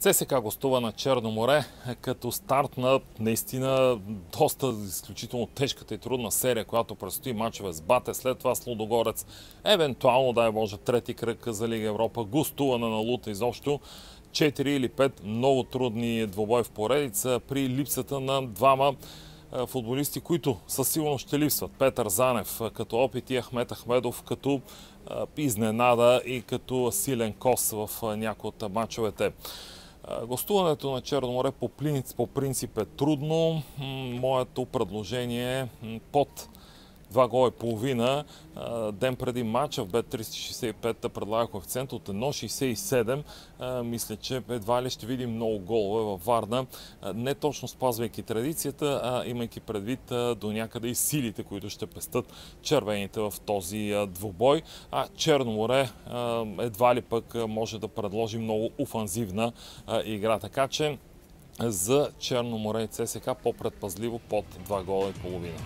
ЦСКА гостува на Черно море, като старт на наистина доста изключително тежката и трудна серия, която предстои мачове с Бате, след това с Лудогорец, евентуално, дай Боже, трети кръг за Лига Европа, гостуване на Лута изобщо. 4 или 5 много трудни двубой в поредица при липсата на двама футболисти, които със сигурност ще липсват. Петър Занев като опит и Ахмет Ахмедов като изненада и като силен кос в някои от мачовете. Гостуването на Черно море по принцип е трудно. Моето предложение е под 2 гола и половина. Ден преди матча в Bet365 предлага коефициент от 1,67. Мисля, че едва ли ще видим много голове във Варна. Не точно спазвайки традицията, а имайки предвид до някъде и силите, които ще пестат червените в този двубой. А Черно море едва ли пък може да предложи много офанзивна игра. Така че за Черно море и ЦСКА по-предпазливо под 2 гола и половина.